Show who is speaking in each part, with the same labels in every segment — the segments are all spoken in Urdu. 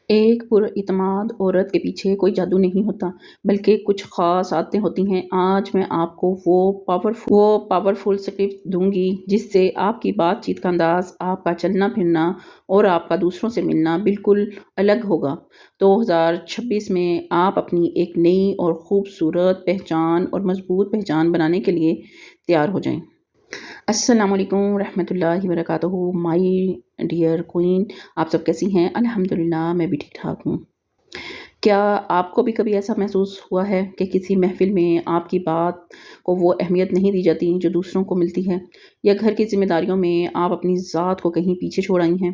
Speaker 1: ایک پراعتماد عورت کے پیچھے کوئی جادو نہیں ہوتا، بلکہ کچھ خاص عادتیں ہوتی ہیں۔ آج میں آپ کو وہ پاورفل اسکرپٹ دوں گی جس سے آپ کی بات چیت کا انداز، آپ کا چلنا پھرنا اور آپ کا دوسروں سے ملنا بالکل الگ ہوگا۔ 2026 میں آپ اپنی ایک نئی اور خوبصورت پہچان اور مضبوط پہچان بنانے کے لیے تیار ہو جائیں۔ السلام علیکم ورحمۃ اللہ وبرکاتہ، مائی ڈیئر کوئین، آپ سب کیسی ہیں؟ الحمدللہ میں بھی ٹھیک ٹھاک ہوں۔ کیا آپ کو بھی کبھی ایسا محسوس ہوا ہے کہ کسی محفل میں آپ کی بات کو وہ اہمیت نہیں دی جاتی جو دوسروں کو ملتی ہے، یا گھر کی ذمہ داریوں میں آپ اپنی ذات کو کہیں پیچھے چھوڑ آئی ہیں؟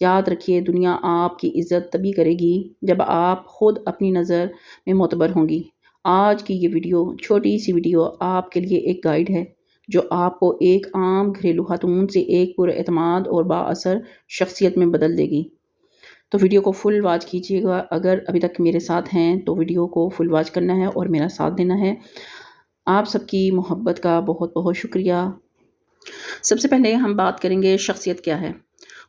Speaker 1: یاد رکھیے، دنیا آپ کی عزت تبھی کرے گی جب آپ خود اپنی نظر میں معتبر ہوں گی۔ آج کی یہ ویڈیو، چھوٹی سی ویڈیو، آپ کے لیے ایک گائیڈ ہے جو آپ کو ایک عام گھریلو خاتون سے ایک پراعتماد اور بااثر شخصیت میں بدل دے گی۔ تو ویڈیو کو فل واچ کیجیے گا۔ اگر ابھی تک میرے ساتھ ہیں تو ویڈیو کو فل واچ کرنا ہے اور میرا ساتھ دینا ہے۔ آپ سب کی محبت کا بہت بہت شکریہ۔ سب سے پہلے ہم بات کریں گے شخصیت کیا ہے۔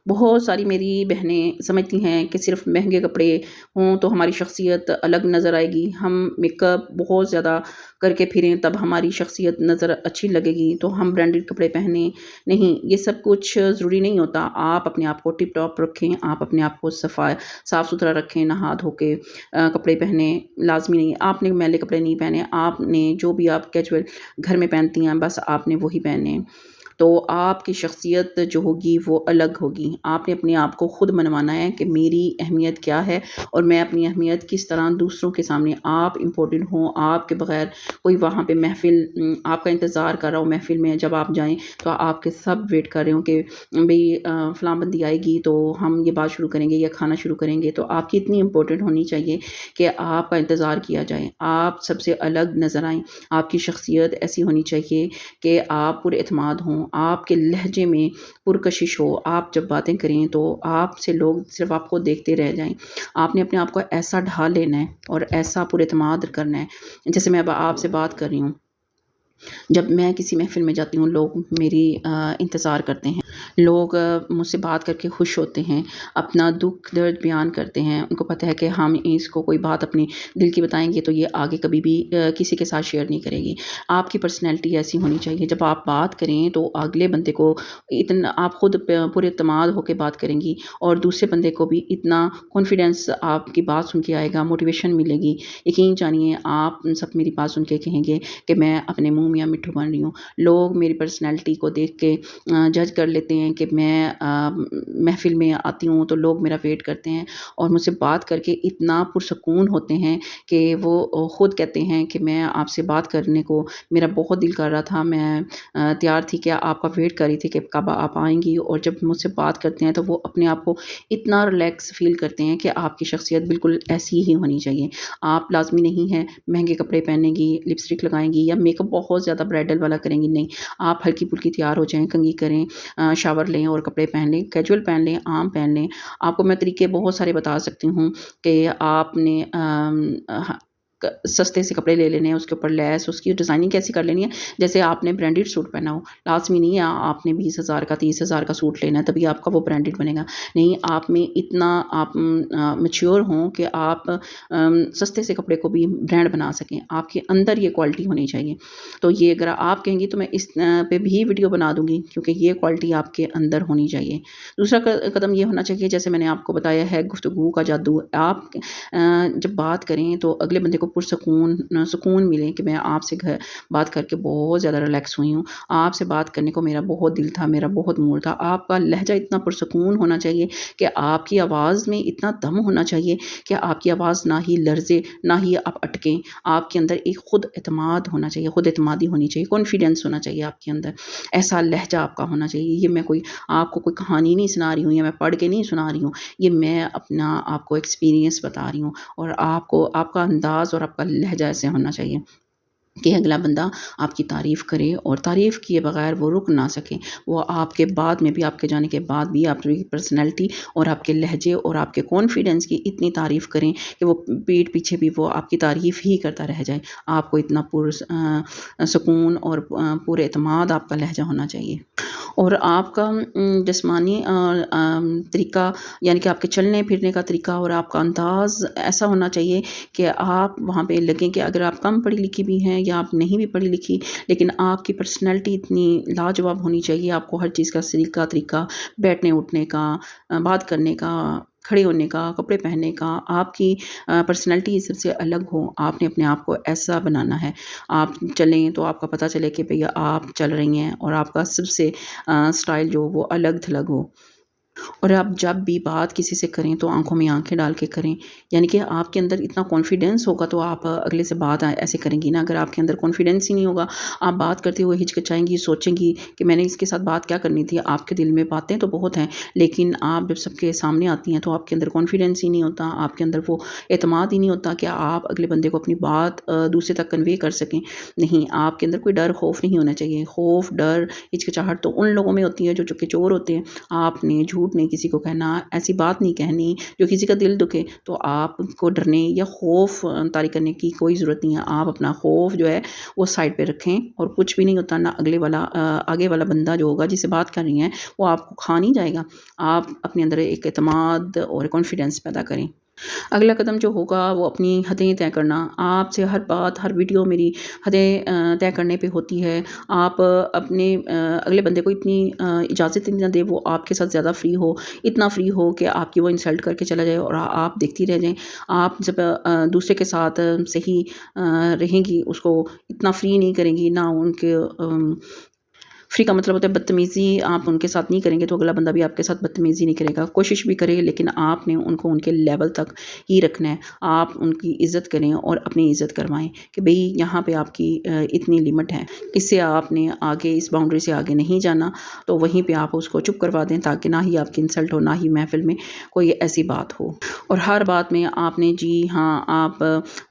Speaker 1: بہت ساری میری بہنیں سمجھتی ہیں کہ صرف مہنگے کپڑے ہوں تو ہماری شخصیت الگ نظر آئے گی، ہم میک اپ بہت زیادہ کر کے پھریں تب ہماری شخصیت نظر اچھی لگے گی، تو ہم برانڈڈ کپڑے پہنیں۔ نہیں، یہ سب کچھ ضروری نہیں ہوتا۔ آپ اپنے آپ کو ٹپ ٹاپ رکھیں، آپ اپنے آپ کو صاف ستھرا رکھیں، نہا دھو کے کپڑے پہنیں۔ لازمی نہیں آپ نے میلے کپڑے نہیں پہنے، آپ نے جو بھی آپ کیجول گھر میں پہنتی ہیں بس آپ نے وہی پہنے، تو آپ کی شخصیت جو ہوگی وہ الگ ہوگی۔ آپ نے اپنے آپ کو خود منوانا ہے کہ میری اہمیت کیا ہے اور میں اپنی اہمیت کس طرح دوسروں کے سامنے، آپ امپورٹنٹ ہوں، آپ کے بغیر کوئی وہاں پہ محفل آپ کا انتظار کر رہا ہو، محفل میں جب آپ جائیں تو آپ کے سب ویٹ کر رہے ہوں کہ بھئی فلاں بندی آئے گی تو ہم یہ بات شروع کریں گے یا کھانا شروع کریں گے، تو آپ کی اتنی امپورٹنٹ ہونی چاہیے کہ آپ کا انتظار کیا جائے، آپ سب سے الگ نظر آئیں۔ آپ کی شخصیت ایسی ہونی چاہیے کہ آپ پر اعتماد ہوں، آپ کے لہجے میں پرکشش ہو، آپ جب باتیں کریں تو آپ سے لوگ صرف آپ کو دیکھتے رہ جائیں۔ آپ نے اپنے آپ کو ایسا ڈھال لینا ہے اور ایسا پر اعتماد کرنا ہے۔ جیسے میں اب آپ سے بات کر رہی ہوں، جب میں کسی محفل میں جاتی ہوں لوگ میری انتظار کرتے ہیں، لوگ مجھ سے بات کر کے خوش ہوتے ہیں، اپنا دکھ درد بیان کرتے ہیں، ان کو پتہ ہے کہ ہم اس کو کوئی بات اپنی دل کی بتائیں گے تو یہ آگے کبھی بھی کسی کے ساتھ شیئر نہیں کرے گی۔ آپ کی پرسنالٹی ایسی ہونی چاہیے، جب آپ بات کریں تو اگلے بندے کو اتنا، آپ خود پر اعتماد ہو کے بات کریں گی اور دوسرے بندے کو بھی اتنا کانفیڈینس آپ کی بات سن کے آئے گا، موٹیویشن ملے گی۔ یقین جانیے آپ سب میری بات سن کے کہیں گے کہ میں اپنے منہ میاں مٹھو بن رہی ہوں۔ لوگ میری پرسنالٹی کو دیکھ کے جج کر لیتے ہیں کہ میں محفل میں آتی ہوں تو لوگ میرا ویٹ کرتے ہیں اور مجھ سے بات کر کے اتنا پرسکون ہوتے ہیں کہ وہ خود کہتے ہیں کہ میں آپ سے بات کرنے کو میرا بہت دل کر رہا تھا، میں تیار تھی کہ آپ کا ویٹ کر رہی تھی کہ کب آپ آئیں گی، اور جب مجھ سے بات کرتے ہیں تو وہ اپنے آپ کو اتنا ریلیکس فیل کرتے ہیں کہ آپ کی شخصیت بالکل ایسی ہی ہونی چاہیے۔ آپ لازمی نہیں ہے مہنگے کپڑے پہنیں گی، لپسٹک لگائیں گی یا میک اپ بہت زیادہ برائڈل والا کریں گی، نہیں، آپ ہلکی پھلکی تیار ہو جائیں، کنگھی کریں، شاور لیں اور کپڑے پہن لیں، کیجول پہن لیں، عام پہن لیں۔ آپ کو میں طریقے بہت سارے بتا سکتی ہوں کہ آپ نے سستے سے کپڑے لے لینے ہیں، اس کے اوپر لیس، اس کی ڈیزائننگ کیسی کر لینی ہے، جیسے آپ نے برانڈڈ سوٹ پہنا ہو، لازمی نہیں ہے آپ نے 20,000 کا 30,000 کا سوٹ لینا ہے تبھی آپ کا وہ برانڈڈ بنے گا، نہیں، آپ میں اتنا آپ میچیور ہوں کہ آپ سستے سے کپڑے کو بھی برانڈ بنا سکیں، آپ کے اندر یہ کوالٹی ہونی چاہیے۔ تو یہ اگر آپ کہیں گی تو میں اس پہ بھی ویڈیو بنا دوں گی، کیونکہ یہ کوالٹی آپ کے اندر ہونی چاہیے۔ دوسرا قدم یہ ہونا چاہیے، جیسے میں نے آپ کو بتایا ہے، گفتگو کا جادو۔ آپ جب بات کریں تو اگلے بندے کو سکون ملے کہ میں آپ سے بات کر کے بہت زیادہ ریلیکس ہوئی ہوں، آپ سے بات کرنے کو میرا بہت دل تھا، میرا بہت موڈ تھا۔ آپ کا لہجہ اتنا پرسکون ہونا چاہیے کہ آپ کی آواز میں اتنا دم ہونا چاہیے کہ آپ کی آواز نہ ہی لرزے، نہ ہی آپ اٹکیں، آپ کے اندر ایک خود اعتماد ہونا چاہیے، خود اعتمادی ہونی چاہیے، کانفیڈینس ہونا چاہیے آپ کے اندر، ایسا لہجہ آپ کا ہونا چاہیے۔ یہ میں آپ کو کوئی کہانی نہیں سنا رہی ہوں یا میں پڑھ کے نہیں سنا رہی ہوں، یہ میں اپنا آپ کو ایکسپیرینس بتا رہی ہوں، اور آپ کا انداز اور آپ کا لہجہ ایسے ہونا چاہیے کہ اگلا بندہ آپ کی تعریف کرے اور تعریف کیے بغیر وہ رک نہ سکے، وہ آپ کے بعد میں بھی، آپ کے جانے کے بعد بھی آپ کی پرسنالٹی اور آپ کے لہجے اور آپ کے کانفیڈنس کی اتنی تعریف کریں کہ وہ پیٹ پیچھے بھی وہ آپ کی تعریف ہی کرتا رہ جائے۔ آپ کو اتنا سکون اور پورے اعتماد آپ کا لہجہ ہونا چاہیے۔ اور آپ کا جسمانی طریقہ، یعنی کہ آپ کے چلنے پھرنے کا طریقہ اور آپ کا انداز ایسا ہونا چاہیے کہ آپ وہاں پہ لگیں کہ اگر آپ کم پڑھی لکھی بھی ہیں یا آپ نہیں بھی پڑھی لکھی، لیکن آپ کی پرسنالٹی اتنی لاجواب ہونی چاہیے، آپ کو ہر چیز کا طریقہ بیٹھنے اٹھنے کا، بات کرنے کا، کھڑے ہونے کا، کپڑے پہننے کا، آپ کی پرسنالٹی سب سے الگ ہو۔ آپ نے اپنے آپ کو ایسا بنانا ہے، آپ چلیں تو آپ کا پتہ چلے کہ بھئی آپ چل رہی ہیں، اور آپ کا سب سے سٹائل جو وہ الگ تھلگ ہو۔ اور آپ جب بھی بات کسی سے کریں تو آنکھوں میں آنکھیں ڈال کے کریں، یعنی کہ آپ کے اندر اتنا کانفیڈنس ہوگا تو آپ اگلے سے بات ایسے کریں گی نا۔ اگر آپ کے اندر کانفیڈنس ہی نہیں ہوگا، آپ بات کرتے ہوئے ہچکچائیں گی، سوچیں گی کہ میں نے اس کے ساتھ بات کیا کرنی تھی۔ آپ کے دل میں باتیں تو بہت ہیں، لیکن آپ جب سب کے سامنے آتی ہیں تو آپ کے اندر کانفیڈنس ہی نہیں ہوتا، آپ کے اندر وہ اعتماد ہی نہیں ہوتا کہ آپ اگلے بندے کو اپنی بات دوسرے تک کنوے کر سکیں۔ نہیں، آپ کے اندر کوئی ڈر خوف نہیں ہونا چاہیے۔ خوف، ڈر، ہچکچاہٹ تو ان لوگوں میں ہوتی ہے جو چکے چور ہوتے ہیں۔ آپ نے جھوٹ نہیں کسی کو کہنا، ایسی بات نہیں کہنی جو کسی کا دل دکھے، تو آپ کو ڈرنے یا خوف طاری کرنے کی کوئی ضرورت نہیں ہے۔ آپ اپنا خوف جو ہے وہ سائڈ پہ رکھیں، اور کچھ بھی نہیں ہوتا، نہ آگے والا بندہ جو ہوگا جسے بات کر رہی ہیں وہ آپ کو کھا نہیں جائے گا۔ آپ اپنے اندر ایک اعتماد اور کانفیڈنس پیدا کریں۔ اگلا قدم جو ہوگا وہ اپنی حدیں طے کرنا۔ آپ سے ہر بات، ہر ویڈیو میری حدیں طے کرنے پہ ہوتی ہے۔ آپ اپنے اگلے بندے کو اتنی اجازت نہ دیں وہ آپ کے ساتھ زیادہ فری ہو، اتنا فری ہو کہ آپ کی وہ انسلٹ کر کے چلا جائے اور آپ دیکھتی رہ جائیں۔ آپ جب دوسرے کے ساتھ صحیح رہیں گی، اس کو اتنا فری نہیں کریں گی، نہ ان کے فری کا مطلب ہوتا ہے بدتمیزی آپ ان کے ساتھ نہیں کریں گے تو اگلا بندہ بھی آپ کے ساتھ بدتمیزی نہیں کرے گا، کوشش بھی کرے، لیکن آپ نے ان کو ان کے لیول تک ہی رکھنا ہے۔ آپ ان کی عزت کریں اور اپنی عزت کروائیں کہ بھئی یہاں پہ آپ کی اتنی لمٹ ہے، اس سے آپ نے آگے، اس باؤنڈری سے آگے نہیں جانا، تو وہیں پہ آپ اس کو چپ کروا دیں تاکہ نہ ہی آپ کی انسلٹ ہو، نہ ہی محفل میں کوئی ایسی بات ہو۔ اور ہر بات میں آپ نے جی ہاں، آپ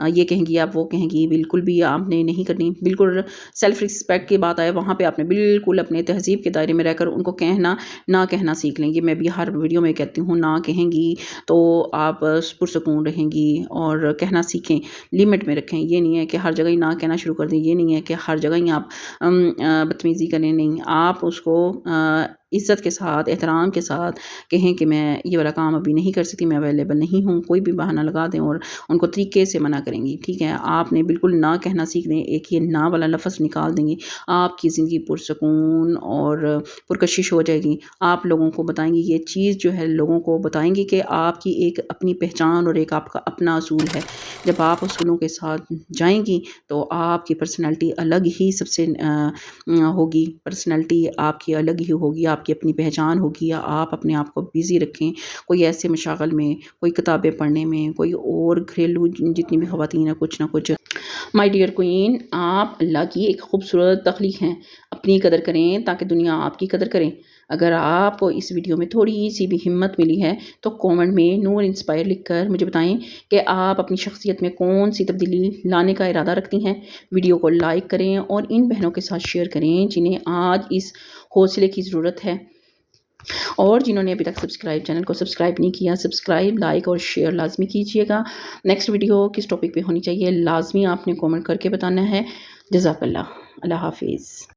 Speaker 1: یہ کہیں گی، آپ وہ کہیں گی، بالکل بھی آپ نے نہیں کرنی۔ بالکل سیلف رسپیکٹ کی بات آئے وہاں پہ آپ نے بالکل اپنے تہذیب کے دائرے میں رہ کر ان کو نہ کہنا سیکھ لیں گی۔ میں بھی ہر ویڈیو میں کہتی ہوں، نہ کہیں گی تو آپ پرسکون رہیں گی، اور کہنا سیکھیں، لمٹ میں رکھیں۔ یہ نہیں ہے کہ ہر جگہ ہی نہ کہنا شروع کر دیں، یہ نہیں ہے کہ ہر جگہ ہی آپ بدتمیزی کریں، نہیں، آپ اس کو عزت کے ساتھ، احترام کے ساتھ کہیں کہ میں یہ والا کام ابھی نہیں کر سکتی، میں اویلیبل نہیں ہوں، کوئی بھی بہانہ لگا دیں اور ان کو طریقے سے منع کریں گی، ٹھیک ہے۔ آپ نے بالکل نہ کہنا سیکھ دیں، ایک یہ نہ والا لفظ نکال دیں گی، آپ کی زندگی پرسکون اور پرکشش ہو جائے گی۔ آپ لوگوں کو بتائیں گی، یہ چیز جو ہے لوگوں کو بتائیں گی کہ آپ کی ایک اپنی پہچان اور ایک آپ کا اپنا اصول ہے۔ جب آپ اصولوں کے ساتھ جائیں گی تو آپ کی پرسنالٹی الگ ہی سب سے ہوگی، پرسنالٹی آپ کی الگ ہی ہوگی، آپ کی اپنی پہچان ہوگی۔ آپ اپنے آپ کو بیزی رکھیں، کوئی ایسے مشاغل میں، کوئی کتابیں پڑھنے میں، کوئی اور گھریلو جتنی بھی خواتین ہیں کچھ نہ کچھ۔ مائی ڈیئر کوئین، آپ اللہ کی ایک خوبصورت تخلیق ہیں، اپنی قدر کریں تاکہ دنیا آپ کی قدر کریں۔ اگر آپ کو اس ویڈیو میں تھوڑی سی بھی ہمت ملی ہے تو کومنٹ میں نور انسپائر لکھ کر مجھے بتائیں کہ آپ اپنی شخصیت میں کون سی تبدیلی لانے کا ارادہ رکھتی ہیں۔ ویڈیو کو لائک کریں اور ان بہنوں کے ساتھ شیئر کریں جنہیں آج اس حوصلے کی ضرورت ہے، اور جنہوں نے ابھی تک چینل کو سبسکرائب نہیں کیا، سبسکرائب، لائک اور شیئر لازمی کیجیے گا۔ نیکسٹ ویڈیو کس ٹاپک پہ ہونی چاہیے لازمی آپ نے کومنٹ کر کے بتانا ہے۔ جزاک اللہ، اللہ حافظ۔